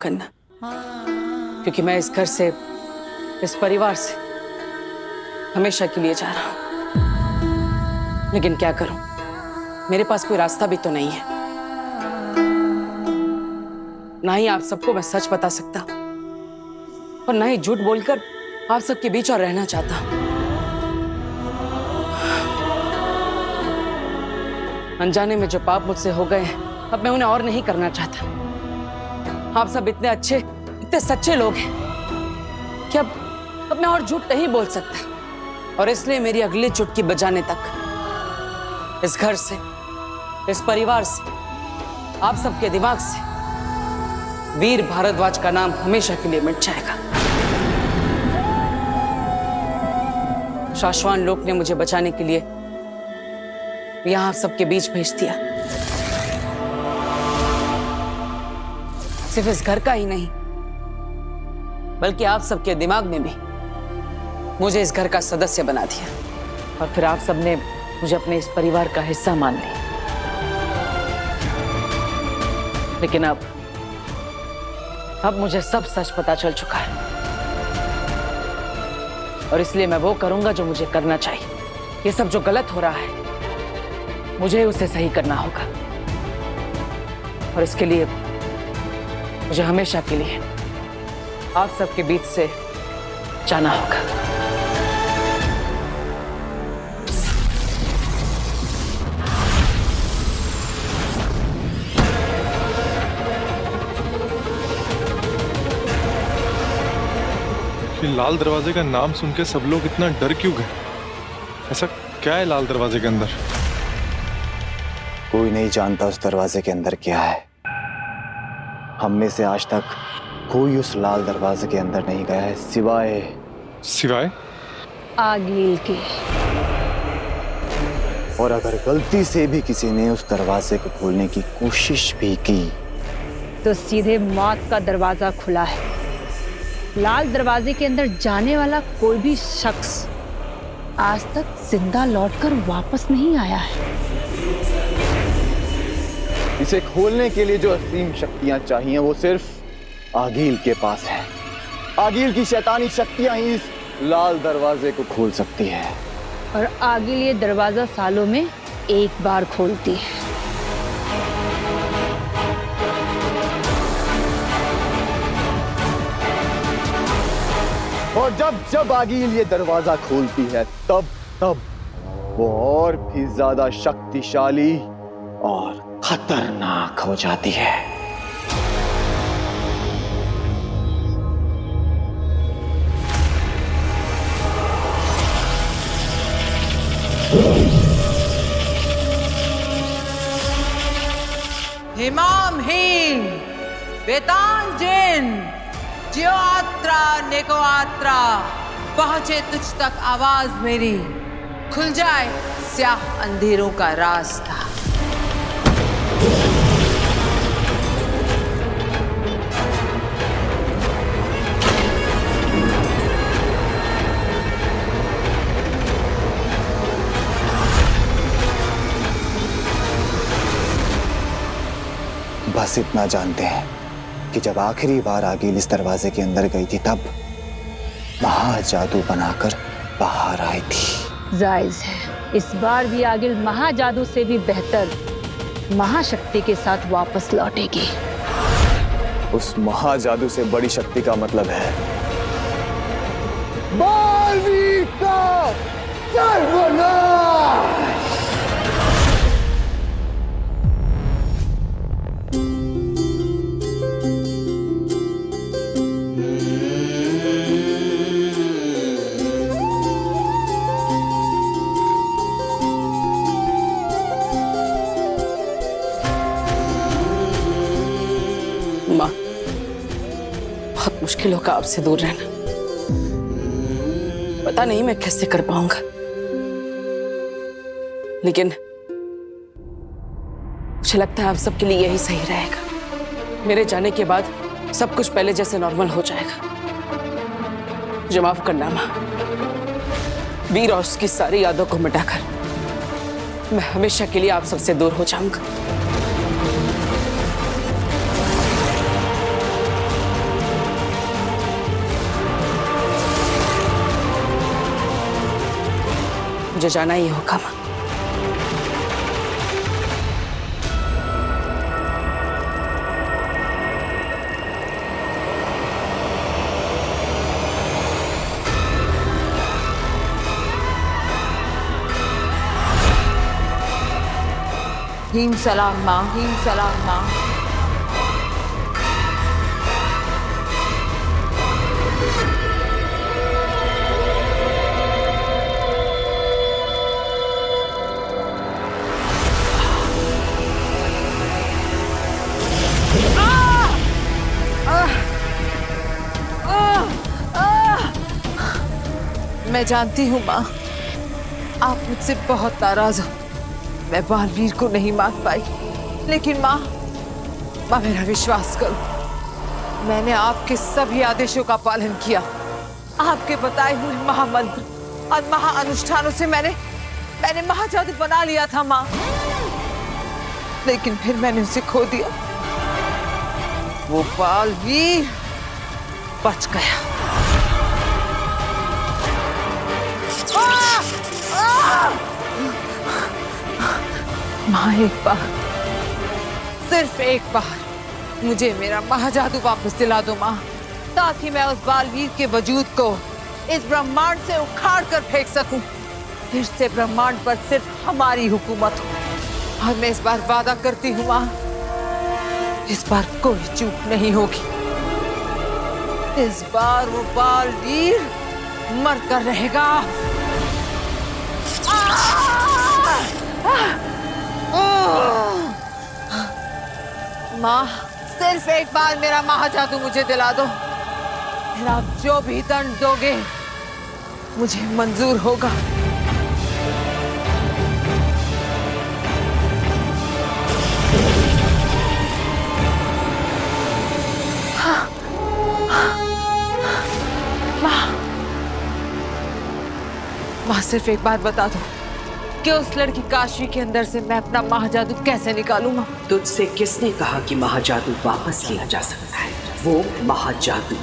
करना, क्योंकि मैं इस घर से, इस परिवार से हमेशा के लिए जा रहा हूं। लेकिन क्या करूं, मेरे पास कोई रास्ता भी तो नहीं है। ना ही आप सबको मैं सच बता सकता और ना ही झूठ बोलकर आप सबके बीच और रहना चाहता हूं। अनजाने में जो पाप मुझसे हो गए हैं, अब मैं उन्हें और नहीं करना चाहता। आप सब इतने अच्छे, इतने सच्चे लोग हैं कि अब मैं और झूठ नहीं बोल सकता। और इसलिए मेरी अगली चुटकी बजाने तक इस घर से, इस परिवार से, आप सबके दिमाग से वीर भारद्वाज का नाम हमेशा के लिए मिट जाएगा। शाश्वान लोक ने मुझे बचाने के लिए यहां आप सबके बीच भेज दिया। सिर्फ इस घर का ही नहीं, बल्कि आप सबके दिमाग में भी मुझे इस घर का सदस्य बना दिया। और फिर आप सबने मुझे अपने इस परिवार का हिस्सा मान लिया। लेकिन अब मुझे सब सच पता चल चुका है, और इसलिए मैं वो करूंगा जो मुझे करना चाहिए। ये सब जो गलत हो रहा है, मुझे उसे सही करना होगा। और इसके लिए मुझे हमेशा के लिए आप सबके बीच से जाना होगा। ये लाल दरवाजे का नाम सुन के सब लोग इतना डर क्यों गए? ऐसा क्या है लाल दरवाजे के अंदर? कोई नहीं जानता उस दरवाजे के अंदर क्या है। हम में से आज तक कोई उस लाल दरवाजे के अंदर नहीं गया है, सिवाय आगिल के। और अगर गलती से भी किसी ने उस दरवाजे को खोलने की कोशिश भी की तो सीधे मौत का दरवाजा खुला है। लाल दरवाजे के अंदर जाने वाला कोई भी शख्स आज तक जिंदा लौटकर वापस नहीं आया है। इसे खोलने के लिए जो असीम शक्तियां चाहिए वो सिर्फ आगिल के पास है। आगिल की शैतानी शक्तियां ही इस लाल दरवाजे को खोल सकती है। और आगिल ये दरवाजा सालों में एक बार खोलती है। और जब आगिल ये दरवाजा खोलती है तब वो और भी ज्यादा शक्तिशाली और खतरनाक हो जाती है। हिमाम हीन वेतांजन ज्यो आत्रा नेको आत्रा, पहुंचे तुझ तक आवाज मेरी, खुल जाए स्याह अंधेरों का रास्ता। बस इतना जानते हैं कि जब आखिरी बार आगिल इस दरवाजे के अंदर गई थी तब महाजादू बनाकर बाहर आई थी। जायज है, इस बार भी आगिल महाजादू से भी बेहतर महाशक्ति के साथ वापस लौटेगी। उस महाजादू से बड़ी शक्ति का मतलब है बालवीर का सर्वनाश। माँ, बहुत मुश्किल होगा आपसे दूर रहना। पता नहीं मैं कैसे कर पाऊंगा, लेकिन मुझे लगता है आप सबके लिए यही सही रहेगा। मेरे जाने के बाद सब कुछ पहले जैसे नॉर्मल हो जाएगा। मुझे माफ करना माँ। वीर और उसकी सारी यादों को मिटाकर मैं हमेशा के लिए आप सबसे दूर हो जाऊंगा। मुझे जाना ही होगा माँ। हीम सलाम माँ, हीम सलाम माँ। मैं जानती हूँ माँ, आप मुझसे बहुत नाराज हो। मैं बालवीर को नहीं मार पाई, लेकिन माँ मेरा विश्वास करो, मैंने आपके सभी आदेशों का पालन किया। आपके बताए हुए महामंत्र और महाअनुष्ठानों से मैंने महाजादू बना लिया था माँ, लेकिन फिर मैंने उसे खो दिया। वो बालवीर बच गया। माँ एक बार, सिर्फ एक बार मुझे मेरा महाजादू वापस दिला दो माँ, ताकि मैं उस बालवीर के वजूद को इस ब्रह्मांड से उखाड़ कर फेंक सकूं। फिर से ब्रह्मांड पर सिर्फ हमारी हुकूमत हो। और मैं इस बार वादा करती हूँ माँ, इस बार कोई चूक नहीं होगी। इस बार वो बालवीर मर कर रहेगा। माँ सिर्फ एक बार मेरा महाजादू मुझे दिला दो, फिर आप जो भी दंड दोगे मुझे मंजूर होगा। माँ सिर्फ एक बात बता दो कि उस लड़की काशी के अंदर से मैं अपना महाजादू कैसे निकालूं माँ? तुझसे किसने कहा कि महाजादू वापस लिया जा सकता है? वो महाजादू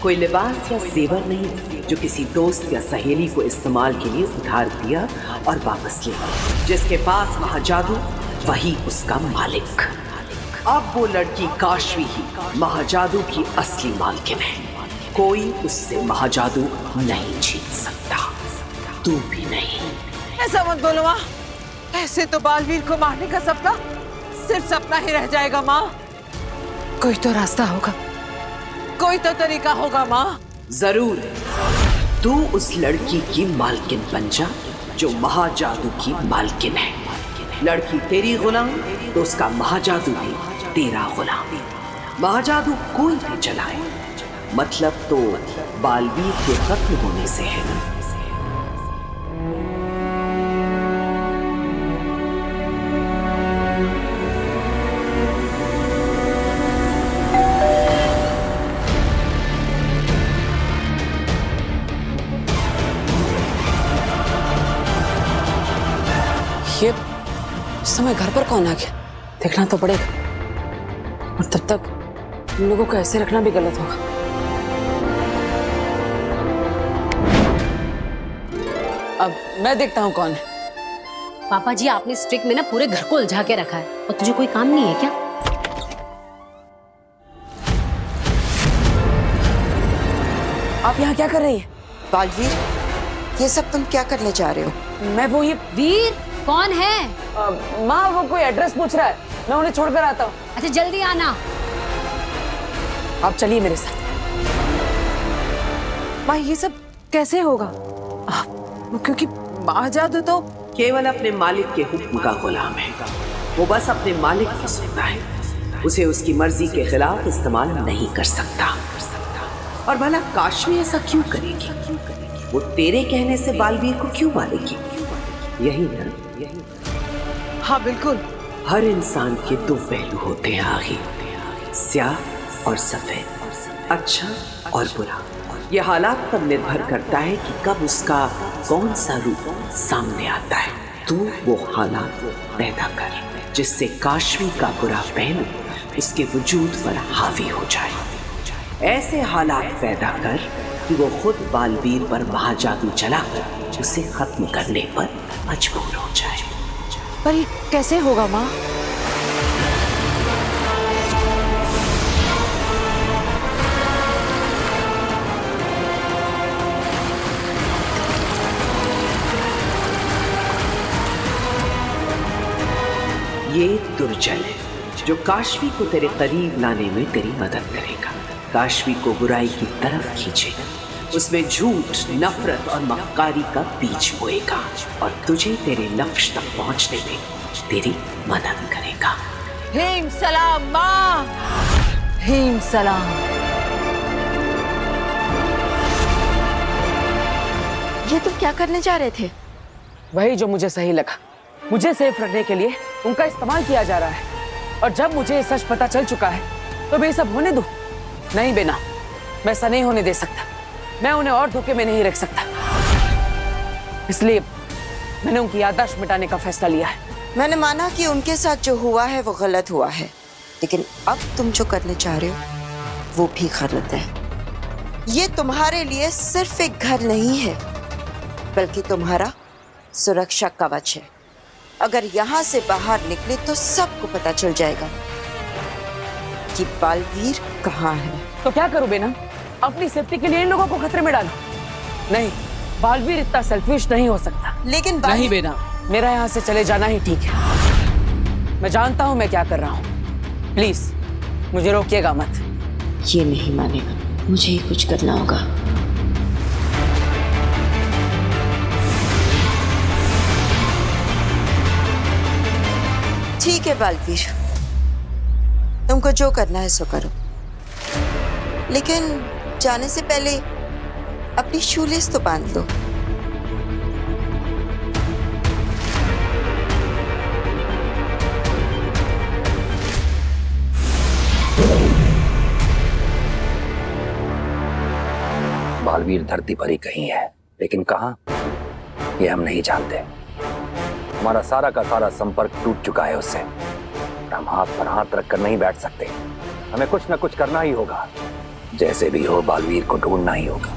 कोई लिबास या जेवर नहीं जो किसी दोस्त या सहेली को इस्तेमाल के लिए उधार दिया और वापस ले लिया। जिसके पास महाजादू वही उसका मालिक। अब वो लड़की काशवी ही महाजादू की असली मालकिन है। कोई उससे महाजादू नहीं छीन सकता, तू भी नहीं। ऐसा मत बोलो माँ, ऐसे तो बालवीर को मारने का सपना सिर्फ सपना ही रह जाएगा माँ। कोई तो रास्ता होगा, कोई तो तरीका होगा माँ। जरूर, तू उस लड़की की मालकिन बन जा जो महाजादू की मालकिन है। लड़की तेरी गुलाम तो उसका महाजादू भी तेरा गुलाम। महाजादू कोई भी चलाए, मतलब तो बालवीर के खत्म होने से है ना। ये समय घर पर कौन आ गया? देखना तो पड़ेगा, और तब तक उन लोगों को ऐसे रखना भी गलत होगा। अब मैं देखता हूँ कौन है। पापा जी, आपने इस ट्रिक में ना पूरे घर को उलझा के रखा है, और तुझे कोई काम नहीं है क्या? आप यहाँ क्या कर रही है? बालवीर, ये सब तुम क्या करने जा रहे हो? मैं वो ये वीर कौन है? माँ वो कोई एड्रेस पूछ रहा है, मैं उन्हें छोड़कर आता हूँ। अच्छा जल्दी आना। आप चलिए मेरे साथ। माँ ये सब कैसे होगा? क्योंकि महाजादू तो केवल अपने मालिक के हुक्म का गुलाम है। वो बस अपने मालिक की सुनता है, उसे उसकी मर्जी के खिलाफ इस्तेमाल नहीं कर सकता। और भला काशवी ऐसा क्यों करेगी? वो तेरे कहने से बालवीर को क्यों मारेगी? यही ना? हाँ बिल्कुल। हर इंसान के दो पहलू होते हैं आखिर, स्याह और सफेद, अच्छा और बुरा। यह हालात पर निर्भर करता है कि कब उसका कौन सा रूप सामने आता है। तू वो हालात पैदा कर जिससे काशवी का बुरा पहलू उसके वजूद पर हावी हो जाए। ऐसे हालात पैदा कर कि वो खुद बालवीर पर महाजादू चलाकर उसे खत्म करने पर मजबूर हो जाए। पर ये कैसे होगा माँ? ये दुर्जन है जो काशवी को तेरे करीब लाने में तेरी मदद करेगा, काशवी को बुराई की तरफ खींचेगा, उसमें झूठ, नफरत और मक्कारी का बीज बोएगा और तुझे तेरे लक्ष्य तक पहुंचने में तेरी मदद करेगा। हेम सलाम माँ, हेम सलाम। ये तुम क्या करने जा रहे थे? वही जो मुझे सही लगा। मुझे सेफ रखने के लिए उनका इस्तेमाल किया जा रहा है, और जब मुझे ये सच पता चल चुका है तो मैं ये सब होने दूं? नहीं बेना, मैं ऐसा नहीं होने दे सकता। मैं उन्हें और धोखे में नहीं रख सकता, इसलिए मैंने उनकी याददाश्त मिटाने का फैसला लिया है। मैंने माना कि उनके साथ जो हुआ है वो गलत हुआ है, लेकिन अब तुम जो करने चाह रहे हो वो भी गलत है। ये तुम्हारे लिए सिर्फ एक घर नहीं है, बल्कि तुम्हारा सुरक्षा कवच है। अगर यहाँ से बाहर निकले तो सबको पता चल जाएगा कि बालवीर कहाँ है। तो क्या करूं बेना? अपनी सेफ्टी के लिए इन लोगों को खतरे में डालूं? नहीं, बालवीर इतना सेल्फिश नहीं हो सकता। लेकिन नहीं बेना, मेरा यहाँ से चले जाना ही ठीक है। मैं जानता हूँ मैं क्या कर रहा हूँ। प्लीज मुझे रोकिएगा मत। ये नहीं मानेगा, मुझे ही कुछ करना होगा। ठीक है बालवीर, तुमको जो करना है सो करो, लेकिन जाने से पहले अपनी शूलेस तो बांध लो। बालवीर धरती पर ही कहीं है, लेकिन कहां ये हम नहीं जानते। हमारा सारा का सारा संपर्क टूट चुका है उससे, और हम हाथ पर हाथ रखकर नहीं बैठ सकते। हमें कुछ न कुछ करना ही होगा। जैसे भी हो बालवीर को ढूंढना ही होगा।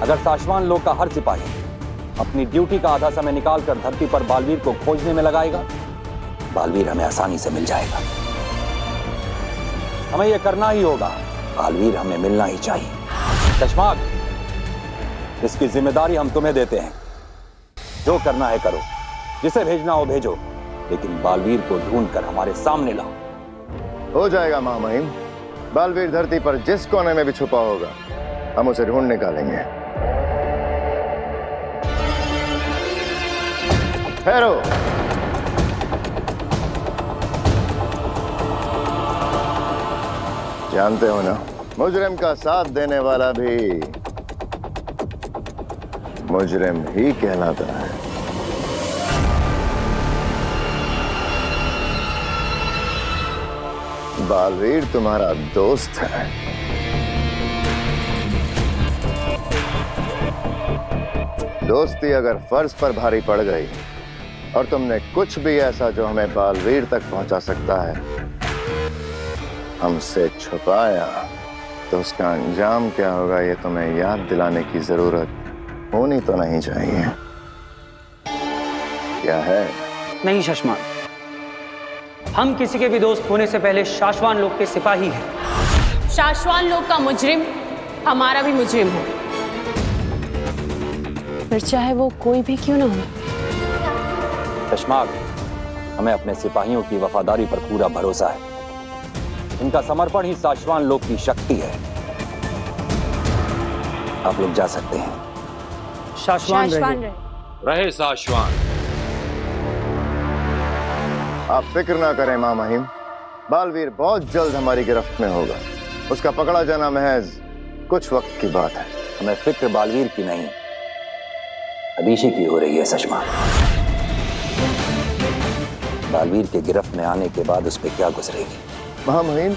अगर साशवान लोक का हर सिपाही अपनी ड्यूटी का आधा समय निकालकर धरती पर बालवीर को खोजने में लगाएगा, बालवीर हमें आसानी से मिल जाएगा। हमें यह करना ही होगा। बालवीर हमें मिलना ही चाहिए। चश्माग, इसकी जिम्मेदारी हम तुम्हें देते हैं। जो करना है करो, जिसे भेजना हो भेजो, लेकिन बालवीर को ढूंढकर हमारे सामने लाओ। हो जाएगा महामहिम। बालवीर धरती पर जिस कोने में भी छुपा होगा, हम उसे ढूंढ निकालेंगे। ठहरो। जानते हो ना, मुजरिम का साथ देने वाला भी मुजरिम ही कहलाता है। बालवीर तुम्हारा दोस्त है। दोस्ती अगर फर्ज पर भारी पड़ गई और तुमने कुछ भी ऐसा जो हमें बालवीर तक पहुंचा सकता है हमसे छुपाया, तो उसका अंजाम क्या होगा ये तुम्हें याद दिलाने की जरूरत होनी तो नहीं चाहिए। क्या है? नहीं शशमान, हम किसी के भी दोस्त होने से पहले शाश्वान लोक के सिपाही हैं। शाश्वान लोक का मुजरिम हमारा भी मुजरिम हो, फिर चाहे वो कोई भी क्यों ना हो। चश्माग, हमें अपने सिपाहियों की वफादारी पर पूरा भरोसा है। इनका समर्पण ही शाश्वान लोक की शक्ति है। आप लोग जा सकते हैं। शाश्वान रहे शाश्वान। आप फिक्र ना करें महामहिम, बालवीर बहुत जल्द हमारी गिरफ्त में होगा। उसका पकड़ा जाना महज कुछ वक्त की बात है। हमें फिक्र बालवीर की नहीं, अदीशी की हो रही है सशमान। बालवीर के गिरफ्त में आने के बाद उस पर क्या गुजरेगी? महामहिम,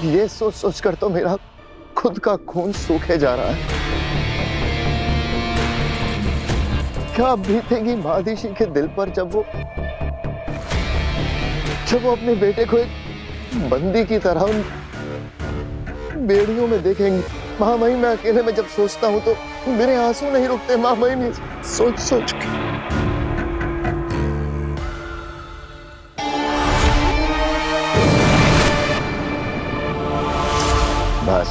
ये सोच सोचकर तो मेरा खुद का खून सूखे जा रहा है। क्या बीतेगी मादिशी के दिल पर जब वो अपने बेटे को एक बंदी की तरह उन बेड़ियों में देखेंगे। महामहिम, मैं अकेले में जब सोचता हूँ तो मेरे आंसू नहीं रुकते महामहिम, ये सोच सोच के। बस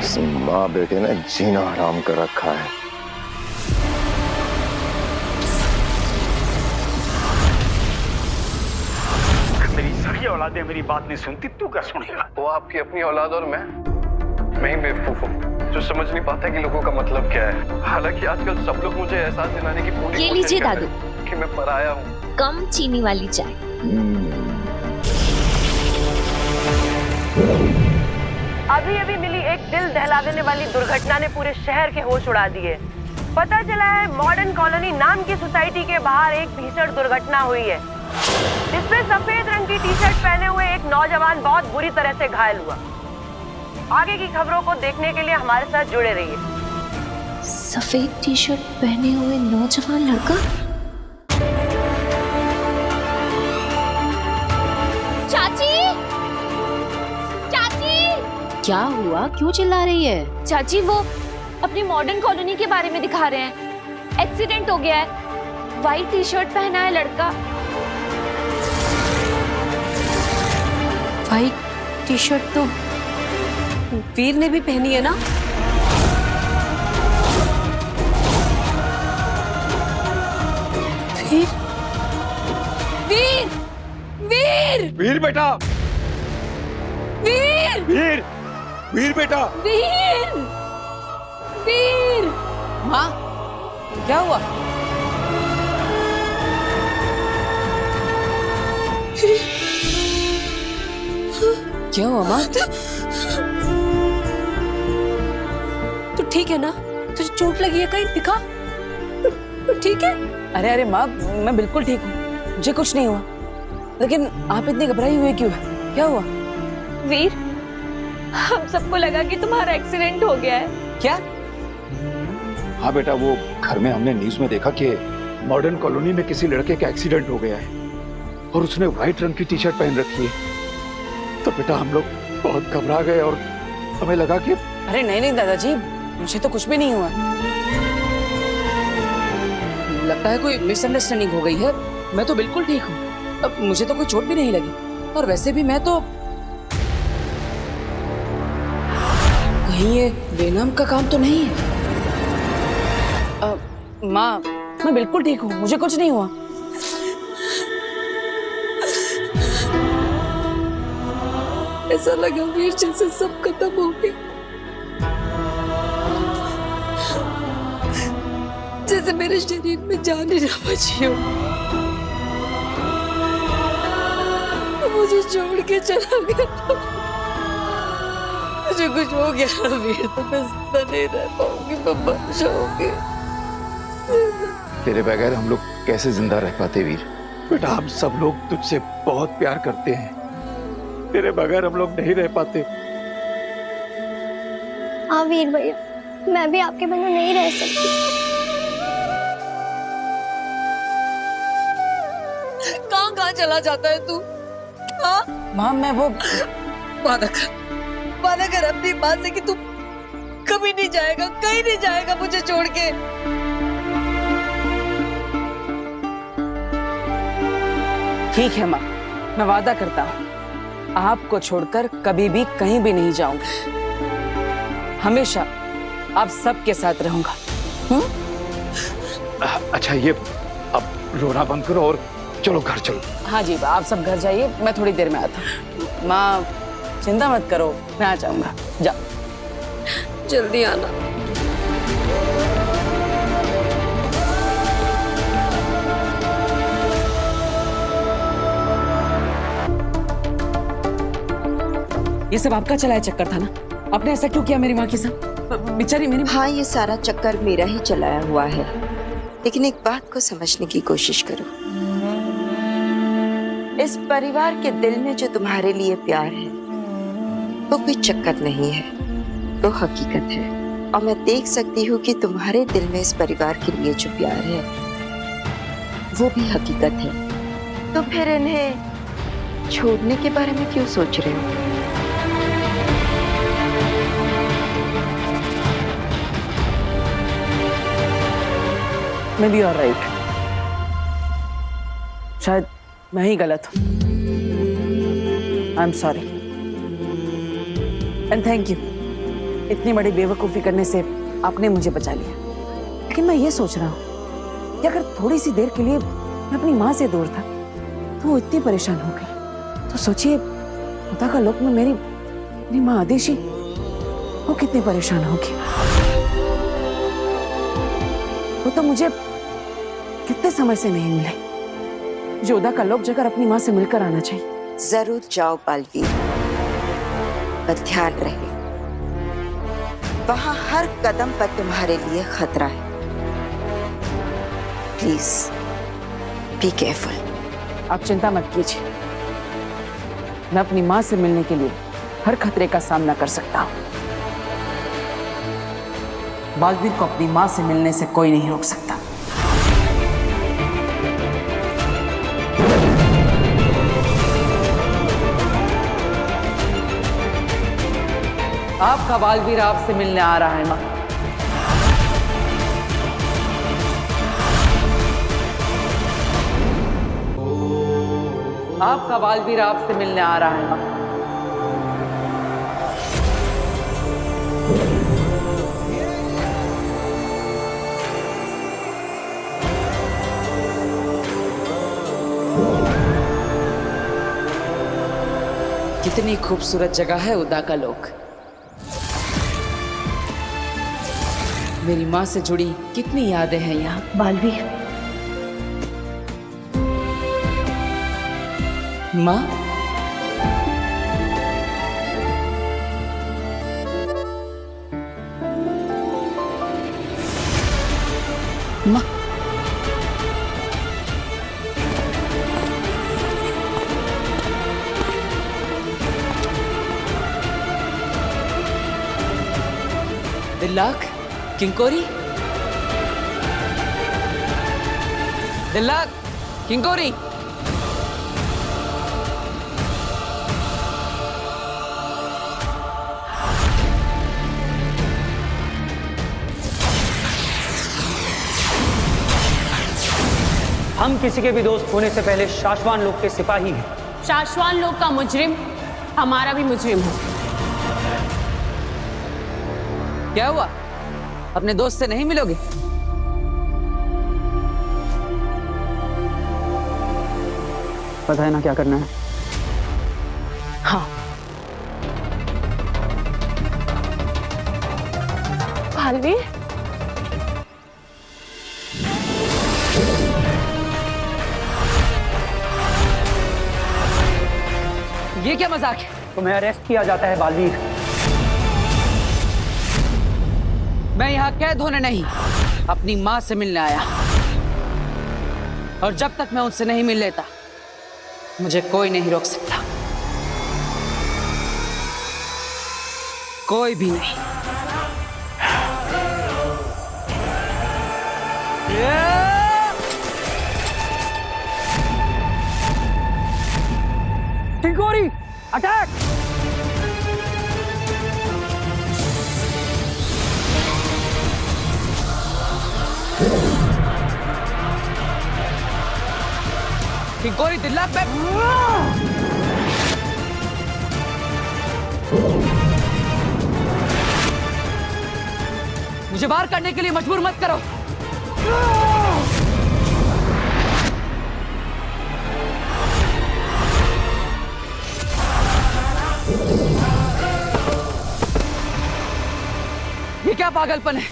इस माँ बेटे ने जीना हराम कर रखा है। मेरी सारी औलादें मेरी बात नहीं सुनती, तू क्या सुनेगा? वो आपकी अपनी औलाद और मैं ही बेवकूफ हूँ जो समझ नहीं पाता कि लोगों का मतलब क्या है। हालांकि आजकल सब लोग मुझे एहसास दिलाने की पूरी ये कोशिश लीजिए कर रहे दादू, हैं कि मैं पराया हूँ। कम चीनी वाली चाय। अभी अभी मिली एक दिल दहला देने वाली दुर्घटना ने पूरे शहर के होश उड़ा दिए। पता चला है मॉडर्न कॉलोनी नाम की सोसाइटी के बाहर एक भीषण दुर्घटना हुई है, जिसमें सफेद रंग की टी शर्ट पहने हुए एक नौजवान बहुत बुरी तरह से घायल हुआ। आगे की खबरों को देखने के लिए हमारे साथ जुड़े रहिए। सफेद टी शर्ट पहने हुए नौजवान लड़का? चाची, चाची! क्या हुआ, क्यों चिल्ला रही है? चाची, वो अपनी मॉडर्न कॉलोनी के बारे में दिखा रहे हैं। एक्सीडेंट हो गया है, व्हाइट टी शर्ट पहना है लड़का। व्हाइट टी शर्ट तो वीर ने भी पहनी है ना? वीर, वीर, वीर, वीर बेटा, वीर, वीर, वीर बेटा, वीर, वीर। माँ, क्या हुआ? क्या हुआ माँ? तू ठीक है ना? तुझे चोट लगी है कहीं? दिखा, तू ठीक है? अरे अरे माँ, मैं बिल्कुल ठीक हूँ, मुझे कुछ नहीं हुआ। लेकिन आप इतनी घबराई हुई क्यों है? क्या हुआ? वीर, हम सबको लगा कि तुम्हारा एक्सीडेंट हो गया है। क्या? हाँ बेटा, वो घर में हमने न्यूज में देखा कि मॉडर्न कॉलोनी में किसी लड़के का एक्सीडेंट हो गया है और उसने व्हाइट रंग की टी शर्ट पहन रखी है। तो बेटा हम लोग बहुत घबरा गए और हमें लगा कि अरे नहीं नहीं दादाजी, मुझे तो कुछ भी नहीं हुआ। लगता है कोई मिसअंडरस्टैंडिंग हो गई है। मैं तो बिल्कुल ठीक हूँ, अब मुझे तो कोई चोट भी नहीं लगी। और वैसे भी मैं तो कहीं ये बेनाम का काम तो नहीं है। माँ, मैं बिल्कुल ठीक हूँ, मुझे कुछ नहीं हुआ। ऐसा लगा वीर जैसे सब खत्म हो गया, जैसे मेरे शरीर में जान ही ना बची हो। मुझे छोड़ के चला गया था। मुझे कुछ हो गया वीर तो मैं जिंदा नहीं रह पाऊंगी, मैं मर जाऊंगी। तेरे बगैर हम लोग कैसे जिंदा रह पाते वीर? बेटा हम सब लोग तुझसे बहुत प्यार करते हैं, तेरे बगैर हम लोग नहीं रह पाते। हाँ वीर भैया, मैं भी आपके बिना नहीं रह सकती। कहाँ कहाँ चला जाता है तू? हाँ? माँ, मैं वो वादा कर अपनी माँ से कि तू कभी नहीं जाएगा, कहीं नहीं जाएगा मुझे छोड़ के। ठीक है माँ, मैं वादा करता हूँ आपको छोड़कर कभी भी कहीं भी नहीं जाऊंगा। हमेशा आप सबके साथ रहूंगा। अच्छा ये अब रोना बंद करो और चलो घर चलो। हाँ जी, आप सब घर जाइए, मैं थोड़ी देर में आता हूँ। माँ चिंता मत करो, मैं आ जाऊंगा। जाओ, जल्दी आना। ये सब आपका चलाया चक्कर था ना? आपने ऐसा क्यों किया मेरी माँ के साथ? बेचारी मेरी। हाँ, ये सारा चक्कर मेरा ही चलाया हुआ है, लेकिन एक बात को समझने की कोशिश करो। इस परिवार के दिल में जो तुम्हारे लिए प्यार है वो कोई चक्कर नहीं है, वो हकीकत है। और मैं देख सकती हूँ कि तुम्हारे दिल में इस परिवार के लिए जो प्यार है वो भी हकीकत है। तो फिर इन्हें छोड़ने के बारे में क्यों सोच रहे हो? Maybe you are right. शायद मैं ही गलत हूं। I am sorry and thank you. इतनी बड़ी बेवकूफ़ी करने से आपने मुझे बचा लिया। लेकिन मैं ये सोच रहा हूँ कि अगर थोड़ी सी देर के लिए मैं अपनी माँ से दूर था तो वो इतनी परेशान हो गई, तो सोचिए खुदा का लोक में मेरी माँ आदेशी वो कितनी परेशान होगी। वो तो मुझे कितने समय से नहीं मिले। मुझे उदा का लोक जाकर अपनी माँ से मिलकर आना चाहिए। जरूर जाओ बालवीर, पर ध्यान रहे वहां हर कदम पर तुम्हारे लिए खतरा है। Please be careful. आप चिंता मत कीजिए, मैं अपनी माँ से मिलने के लिए हर खतरे का सामना कर सकता हूँ। बालवीर को अपनी माँ से मिलने से कोई नहीं रोक सकता। आपका बालवीर आपसे मिलने आ रहा है माँ। आपका बालवीर आपसे मिलने आ रहा है माँ। कितनी खूबसूरत जगह है उदा का लोक। मेरी माँ से जुड़ी कितनी यादें हैं यहाँ। बालवीर, माँ, माँ, दिल्लाक, किंकोरी, दिल्लाक, किंकोरी। हम किसी के भी दोस्त होने से पहले शाश्वान लोक के सिपाही हैं। शाश्वान लोक का मुजरिम हमारा भी मुजरिम है। क्या हुआ? अपने दोस्त से नहीं मिलोगे? पता है ना क्या करना है? हाँ। बालवीर, ये क्या मजाक है? तुम्हें अरेस्ट किया जाता है बालवीर। मैं यहाँ कैद होने नहीं, अपनी माँ से मिलने आया। और जब तक मैं उनसे नहीं मिल लेता मुझे कोई नहीं रोक सकता, कोई भी नहीं। किंकोरी, अटैक! किंकोरी, दिल्लाक, मैं मुझे बाहर करने के लिए मजबूर मत करो। ये क्या पागलपन है?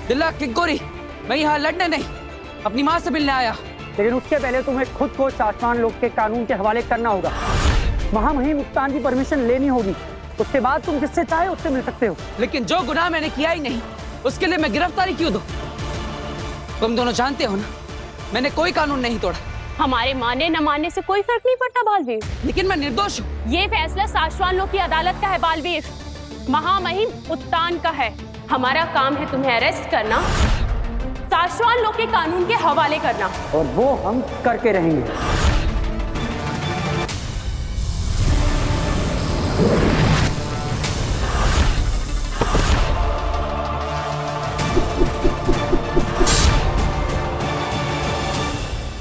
दिल्लाक, किंकोरी, मैं यहाँ लड़ने नहीं, अपनी माँ से मिलने आया। लेकिन उसके पहले तुम्हें खुद को शाश्वान लोक के कानून के हवाले करना होगा। महामहिम मुक्तान की परमिशन लेनी होगी, उसके बाद तुम जिससे चाहे उससे मिल सकते हो। लेकिन जो गुनाह मैंने किया ही नहीं उसके लिए मैं गिरफ्तारी क्यों दूं? तुम दोनों जानते हो ना मैंने कोई कानून नहीं तोड़ा। हमारे माने न मानने से कोई फर्क नहीं पड़ता बालवीर। लेकिन मैं निर्दोष हूँ। ये फैसला शाश्वान लोक की अदालत का है बालवीर, महामहिम उत्तान का है। हमारा काम है तुम्हें अरेस्ट करना, शाश्वान लोक के कानून के हवाले करना। और वो हम करके रहेंगे।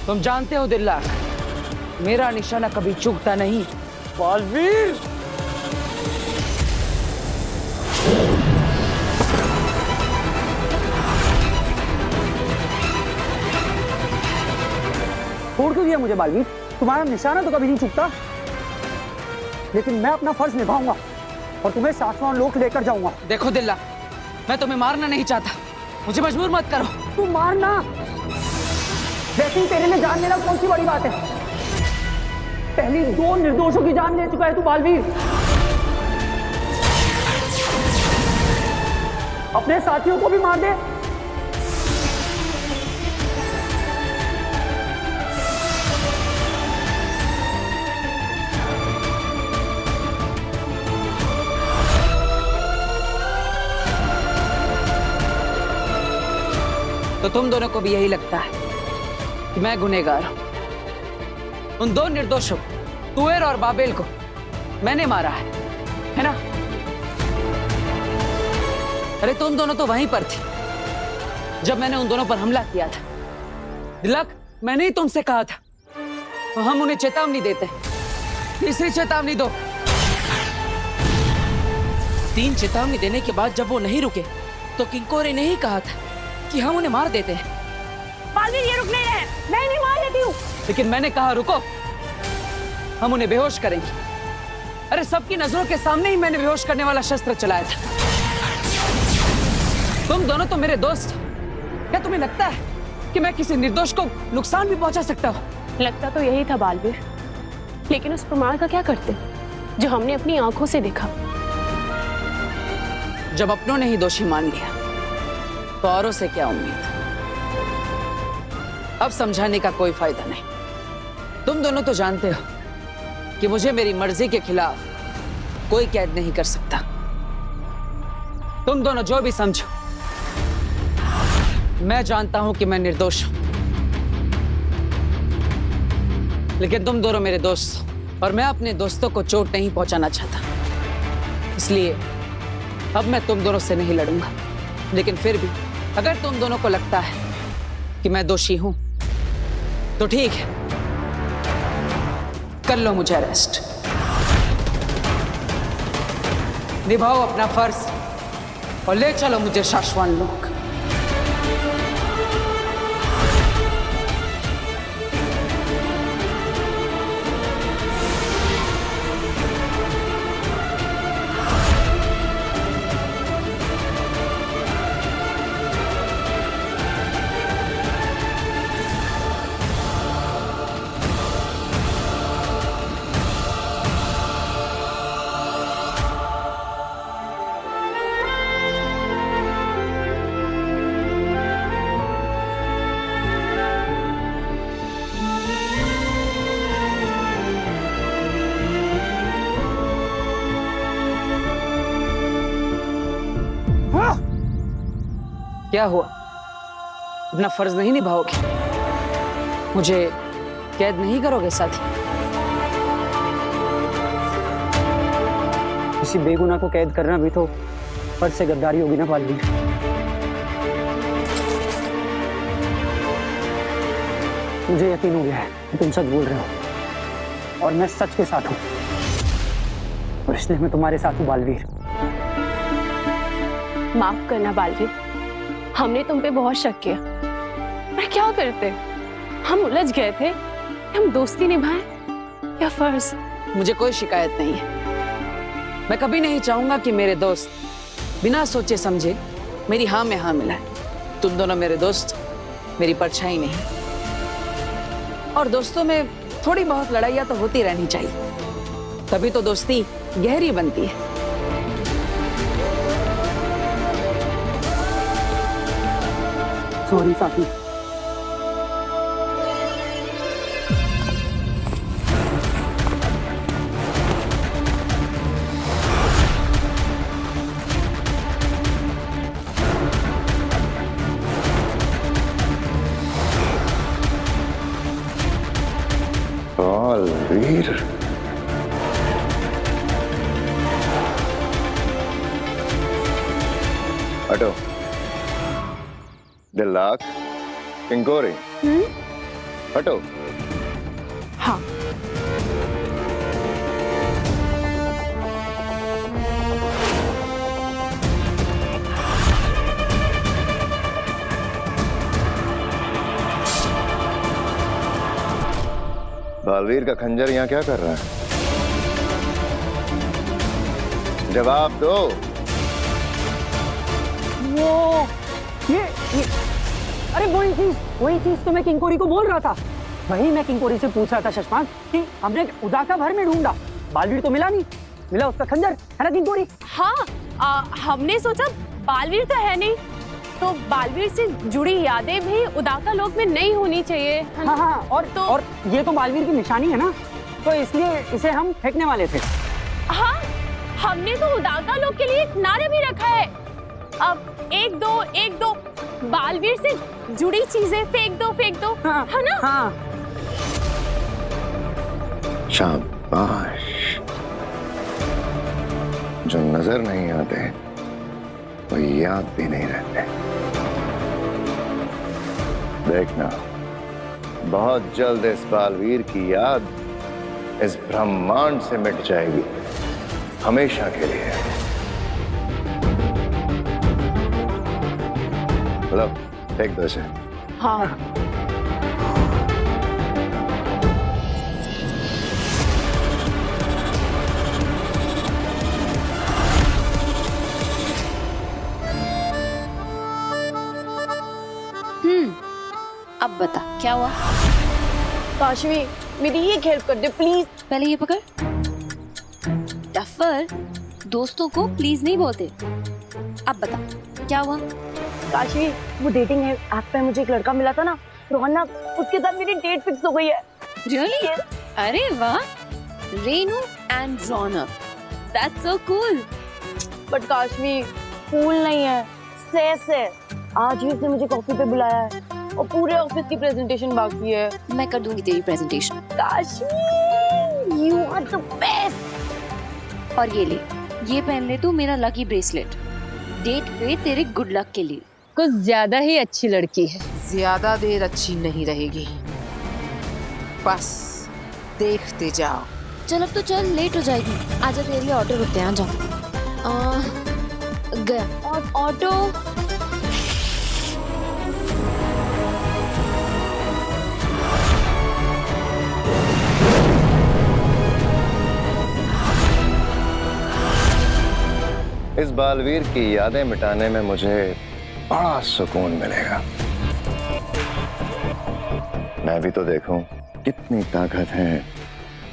तुम जानते हो दिल्लाक, मेरा निशाना कभी चूकता नहीं। बालवीर! छोड़ क्यों दिया मुझे बालवीर? तुम्हारा निशाना तो कभी नहीं चूकता, लेकिन मैं अपना फर्ज निभाऊंगा और तुम्हें शाश्वत लोक लेकर जाऊंगा। देखो दिल्ला, मैं तुम्हें मारना नहीं चाहता, मुझे मजबूर मत करो। तू मारना, वैसे तेरे लिए जान लेना कौन सी बड़ी बात है? पहली 2 निर्दोषों की जान ले चुका है तू बालवीर। अपने साथियों को भी मार दे। तो तुम दोनों को भी यही लगता है कि मैं गुनहगार हूं? उन 2 निर्दोषों तुएर और बाबेल को मैंने मारा है ना? अरे तुम दोनों तो वहीं पर थे जब मैंने उन दोनों पर हमला किया था। दिलक, मैंने ही तुमसे कहा था तो हम उन्हें चेतावनी देते। तीसरी चेतावनी दो। 3 चेतावनी देने के बाद जब वो नहीं रुके तो किंकोरे ने ही कहा था कि हम उन्हें मार देते हैं। बालवीर, ये रुक नहीं रहे, मैं नहीं मार देती हूँ। लेकिन मैंने कहा रुको, हम उन्हें बेहोश करेंगे। अरे सबकी नजरों के सामने ही मैंने बेहोश करने वाला शस्त्र चलाया था। तुम दोनों तो मेरे दोस्त, क्या तुम्हें लगता है कि मैं किसी निर्दोष को नुकसान भी पहुंचा सकता हूँ? लगता तो यही था बालवीर, लेकिन उस प्रमाण का क्या करते जो हमने अपनी आंखों से देखा? जब अपनों ने ही दोषी मान लिया तो औरों से क्या उम्मीद? अब समझाने का कोई फायदा नहीं। तुम दोनों तो जानते हो कि मुझे मेरी मर्जी के खिलाफ कोई कैद नहीं कर सकता। तुम दोनों जो भी समझो, मैं जानता हूं कि मैं निर्दोष हूं, लेकिन तुम दोनों मेरे दोस्त और मैं अपने दोस्तों को चोट नहीं पहुंचाना चाहता। इसलिए अब मैं तुम दोनों से नहीं लड़ूंगा। लेकिन फिर भी अगर तुम दोनों को लगता है कि मैं दोषी हूं तो ठीक है, कर लो मुझे अरेस्ट। निभाओ अपना फर्ज और ले चलो मुझे शाश्वत लोक। क्या हुआ? अपना फर्ज नहीं निभाओगे? मुझे कैद नहीं करोगे साथी? किसी बेगुनाह को कैद करना भी तो फर्ज से गद्दारी होगी ना बालवीर। मुझे यकीन हो गया है कि तुम सच बोल रहे हो और मैं सच के साथ हूं, और इसलिए मैं तुम्हारे साथ हूं बालवीर। माफ करना बालवीर, हमने तुम पे बहुत शक किया, पर क्या करते? हम उलझ गए थे, हम दोस्ती निभाएं या फर्ज? मुझे कोई शिकायत नहीं है। मैं कभी नहीं चाहूंगा कि मेरे दोस्त बिना सोचे समझे मेरी हाँ में हाँ मिलाए। तुम दोनों मेरे दोस्त, मेरी परछाई नहीं। और दोस्तों में थोड़ी बहुत लड़ाइयाँ तो होती रहनी चाहिए, तभी तो दोस्ती गहरी बनती है। सॉरी साथी। बालवीर, हटो। दिल्लाक, किंकोरे, हटो। हाँ। बालवीर का खंजर यहाँ क्या कर रहा है? जवाब दो। वो ये अरे वही चीज तो मैं किंकोरी को बोल रहा था। वही मैं किंकोरी से पूछ रहा था शशपांक कि हमने उदाका भर में ढूंढा, बालवीर तो मिला नहीं, मिला उसका खंजर, है ना किंकोरी? हाँ, हमने सोचा बालवीर तो है नहीं, तो बालवीर से जुड़ी यादें भी उदाका लोक में नहीं होनी चाहिए। हाँ, और ये तो बालवीर की निशानी है ना, तो इसलिए इसे हम फेंकने वाले थे। हाँ, हमने तो उदाका लोक के लिए एक नारा भी रखा है, अब एक दो बालवीर से जुड़ी चीजें फेंक दो, हाँ, है ना? हाँ। शाबाश। जो नजर नहीं आते वो याद भी नहीं रहते। देखना, बहुत जल्द इस बालवीर की याद इस ब्रह्मांड से मिट जाएगी, हमेशा के लिए। लो, फेंक दो इसे। हाँ। अब बता क्या हुआ? काशवी, मेरी ये हेल्प कर दे प्लीज। पहले ये पकड़। डफर, दोस्तों को प्लीज नहीं बोलते। अब बता क्या हुआ? काशवी, वो डेटिंग ऐप पे मुझे एक लड़का मिला था ना, रोहना, उसके साथ मेरी डेट फिक्स हो गई है। रियली? अरे वाह, Renu and Raunak, that's so cool. But Kashvi, cool नहीं है, सेस है। आज ही उसने मुझे कॉफी पे बुलाया है और पूरे ऑफिस की प्रेजेंटेशन बाकी है। मैं कर दूंगी तेरी presentation. Kashvi, you are the best. और ये ले, ये पहन ले तू मेरा लकी ब्रेसलेट, डेट पे तेरे गुड लक के लिए। कुछ ज्यादा ही अच्छी लड़की है। ज्यादा देर अच्छी नहीं रहेगी, बस देखते जाओ। चल अब तो चल, लेट हो जाएगी। आजा, तेरे लिए ऑटो रुकते हैं, आ जाओ। गया और ऑटो। इस बालवीर की यादें मिटाने में मुझे बड़ा सुकून मिलेगा। मैं भी तो देखूं कितनी ताकत है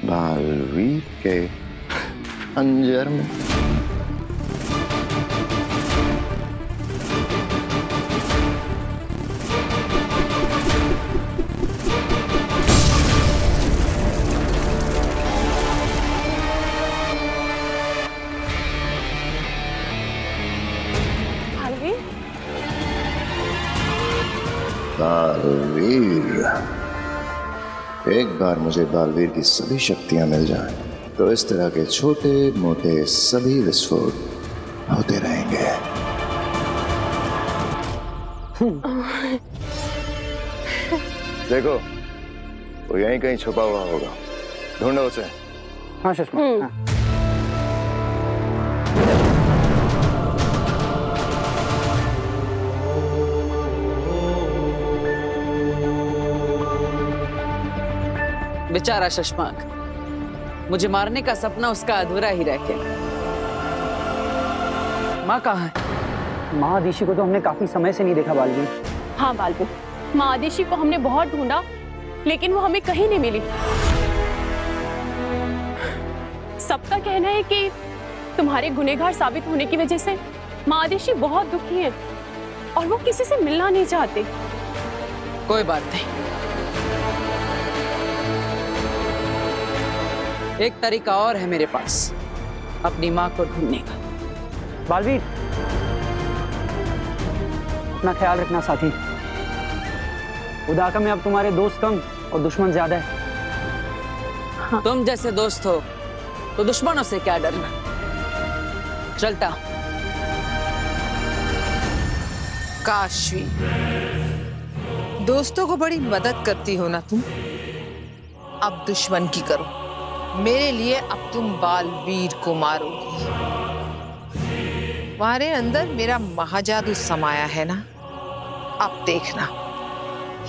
बालवीर के खंजर में। बालवीर, एक बार मुझे बालवीर की सभी शक्तियां मिल जाएं, तो इस तरह के छोटे मोटे सभी विस्फोट होते रहेंगे। देखो, वो यहीं कहीं छुपा हुआ होगा, ढूंढो उसे। हाँ सुषमा। बेचारा शशमाक, मुझे मारने का सपना उसका अधूरा ही रह गया। माँ कहाँ है? माँ आदिशी को तो हमने काफी समय से नहीं देखा बालवीर। हाँ बालवीर, माँ आदिशी को हमने बहुत ढूंढा, लेकिन वो हमें कहीं नहीं मिली। सबका कहना है कि तुम्हारे गुनहगार साबित होने की वजह से माँ आदिशी बहुत दुखी है और वो किसी से मिलना नहीं चाहते। कोई बात नहीं, एक तरीका और है मेरे पास अपनी माँ को ढूंढने का। बालवीर, अपना ख्याल रखना साथी। उदाका में अब तुम्हारे दोस्त कम और दुश्मन ज्यादा है। हाँ। तुम जैसे दोस्त हो तो दुश्मनों से क्या डरना। चलता काशवी, दोस्तों को बड़ी मदद करती हो ना तुम, अब दुश्मन की करो। मेरे लिए अब तुम बालवीर को मारोगी। तुम्हारे अंदर मेरा महाजादू समाया है ना, अब देखना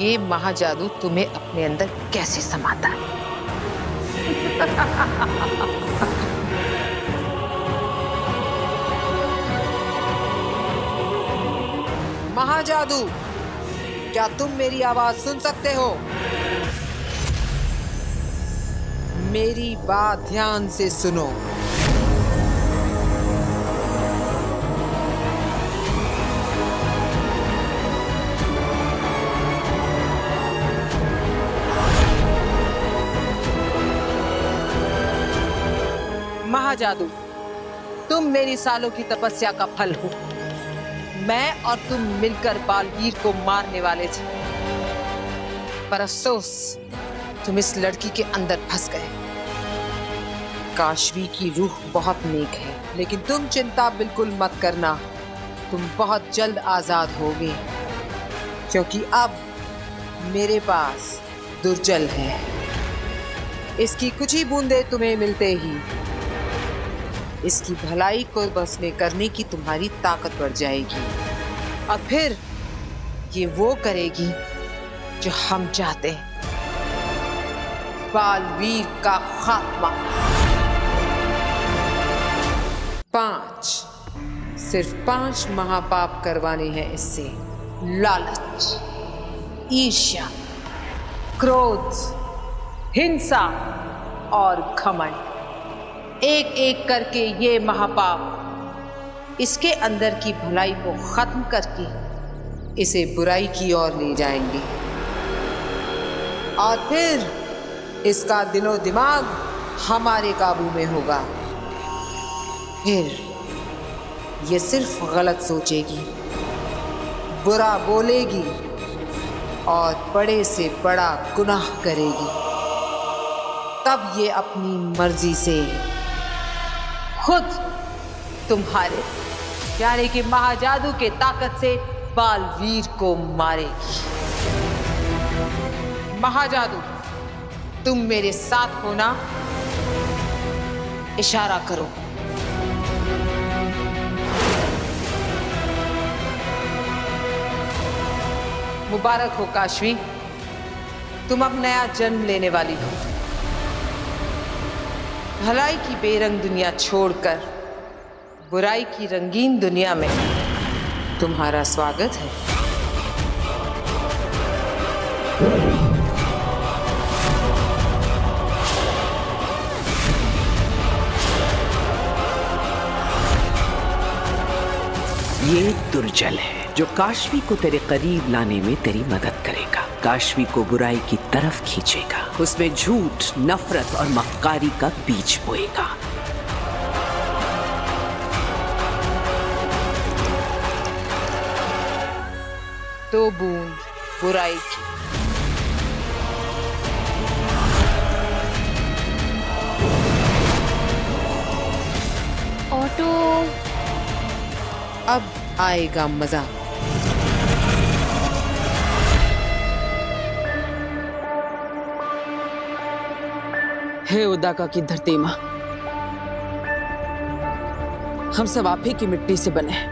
ये महाजादू तुम्हें अपने अंदर कैसे समाता है। महाजादू, क्या तुम मेरी आवाज सुन सकते हो? मेरी बात ध्यान से सुनो। महाजादू, तुम मेरी सालों की तपस्या का फल हो। मैं और तुम मिलकर बालवीर को मारने वाले थे, पर अफसोस तुम इस लड़की के अंदर फंस गए। काशवी की रूह बहुत नेक है, लेकिन तुम चिंता बिल्कुल मत करना, तुम बहुत जल्द आजाद होगे, क्योंकि अब मेरे पास दुर्जल है। इसकी कुछ ही बूंदे तुम्हें मिलते ही इसकी भलाई को बस में करने की तुम्हारी ताकत बढ़ जाएगी, और फिर ये वो करेगी जो हम चाहते हैं, बालवीर का खात्मा। 5, सिर्फ 5 महापाप करवाने हैं इससे। लालच, ईर्ष्या, क्रोध, हिंसा और घमंड। एक एक करके ये महापाप इसके अंदर की भलाई को खत्म करके इसे बुराई की ओर ले जाएंगे, और फिर इसका दिलो दिमाग हमारे काबू में होगा। फिर ये सिर्फ गलत सोचेगी, बुरा बोलेगी और बड़े से बड़ा गुनाह करेगी। तब ये अपनी मर्जी से खुद तुम्हारे यानी कि महाजादू के ताकत से बालवीर को मारेगी। महाजादू, तुम मेरे साथ हो ना? इशारा करो। मुबारक हो काशवी, तुम अब नया जन्म लेने वाली हो। भलाई की बेरंग दुनिया छोड़कर बुराई की रंगीन दुनिया में तुम्हारा स्वागत है। ये दुर्जल है जो काशवी को तेरे करीब लाने में तेरी मदद करेगा, काशवी को बुराई की तरफ खींचेगा, उसमें झूठ, नफरत और मक्कारी का बीज बोएगा। तो बूंद बुराई की, ऑटो, अब आएगा मजा। हे उदाका की धरती माँ, हम सब आप ही की मिट्टी से बने हैं।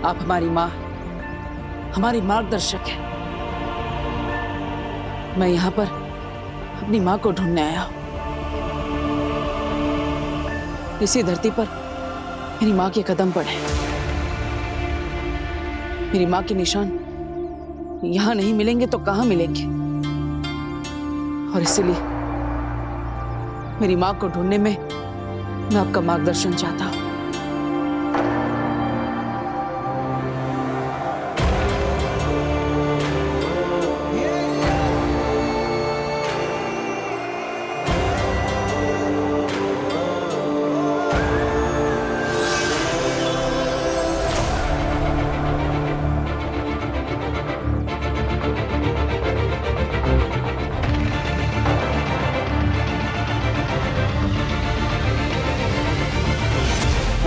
आप हमारी माँ, हमारी मार्गदर्शक है। मैं यहाँ पर अपनी माँ को ढूंढने आया हूँ। इसी धरती पर मेरी माँ के कदम पड़े। मेरी माँ के निशान यहाँ नहीं मिलेंगे तो कहाँ मिलेंगे? और इसीलिए मेरी माँ को ढूंढने में मैं आपका मार्गदर्शन चाहता हूँ।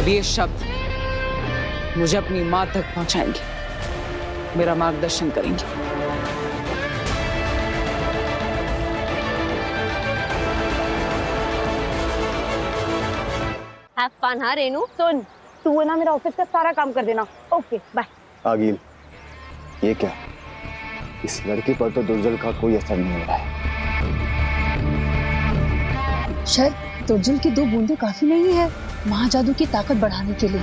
अब ये शब्द मुझे अपनी माँ तक पहुंचाएंगे। मेरा मार्गदर्शन करेंगी। हैव फन हाँ रेनू। सुन, तू है ना मेरा ऑफिस का सारा काम कर देना। Okay bye. आगिल, ये क्या? इस लड़की पर तो दुर्जल का कोई असर नहीं हो रहा है। शायद दुर्जल की 2 बूंदें काफी नहीं है महाजादू की ताकत बढ़ाने के लिए।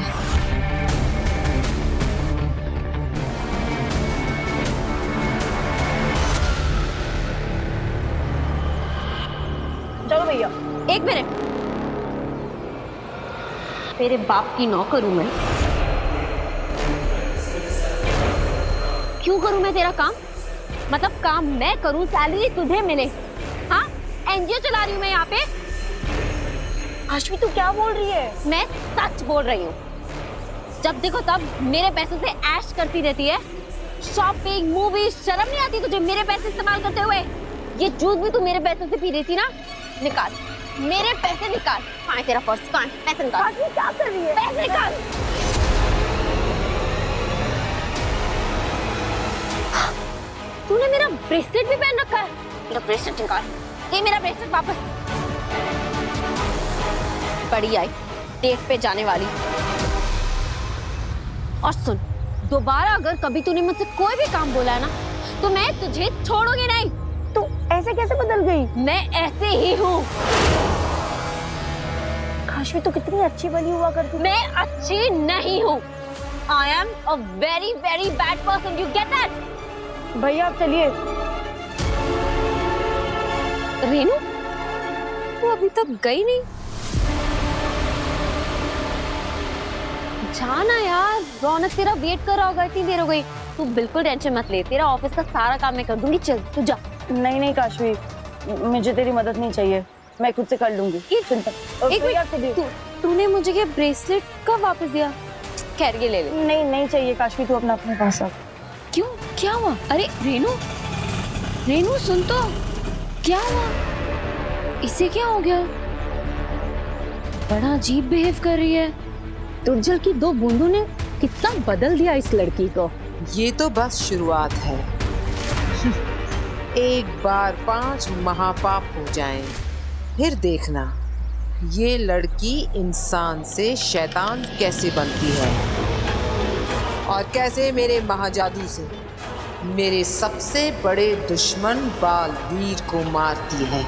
चलो भैया। एक मिनट, तेरे बाप की नौकर हूं मैं। क्यों करूं मैं तेरा काम? मतलब काम मैं करूं, सैलरी तुझे मिले। हाँ, एनजीओ चला रही हूं मैं यहाँ पे। आश्वी तू क्या बोल रही है? मैं सच बोल रही हूँ। जब देखो तब मेरे पैसों से ऐश करती रहती है। शॉपिंग, मूवी, शर्म नहीं आती तुझे मेरे पैसे इस्तेमाल करते हुए? ये जूस भी तू मेरे पैसों से पी रही थी ना? निकाल मेरे पैसे, निकाल। कहाँ है तेरा पर्स? कहाँ है? पैसे निकाल। क्या कर रही है? पैसे निकाल। तूने मेरा ब्रेसलेट भी पहन रखा है। मेरा ब्रेसलेट निकाल। ये मेरा ब्रेसलेट वापस। बड़ी आई डेट पे जाने वाली। और सुन, दोबारा अगर कभी तूने मुझसे कोई भी काम बोला है ना, तो मैं तुझे छोड़ूंगी नहीं। तू ऐसे कैसे बदल गई? मैं ऐसे ही हूँ। आश्वी तू कितनी अच्छी बनी हुआ करती। मैं अच्छी नहीं हूँ। I am a very very bad person. You get that? भैया आप चलिए। रेनू, तू अभी तक गई नहीं? जाना यार, रौनक तेरा वेट कर रहा होगा, इतनी देर हो गई। तू बिल्कुल टेंशन मत ले, तेरा ऑफिस का सारा काम मैं कर दूंगी। चल तू जा। नहीं काशवी, मुझे तेरी मदद नहीं चाहिए, मैं खुद से कर लूंगी। एक मिनट, तूने मुझे ये ब्रेसलेट कब वापस दिया? खैर ये ले ले। नहीं चाहिए काशवी, तू अपना अपने पास रख। क्यों, क्या हुआ? अरे रेनू, रेनू सुन तो, क्या हुआ? इसे क्या हो गया? बड़ा अजीब बिहेव कर रही है। दुर्जल की 2 बूंदों ने कितना बदल दिया इस लड़की को। ये तो बस शुरुआत है। एक बार 5 महापाप हो जाएं, फिर देखना ये लड़की इंसान से शैतान कैसे बनती है और कैसे मेरे महाजादू से मेरे सबसे बड़े दुश्मन बालवीर को मारती है।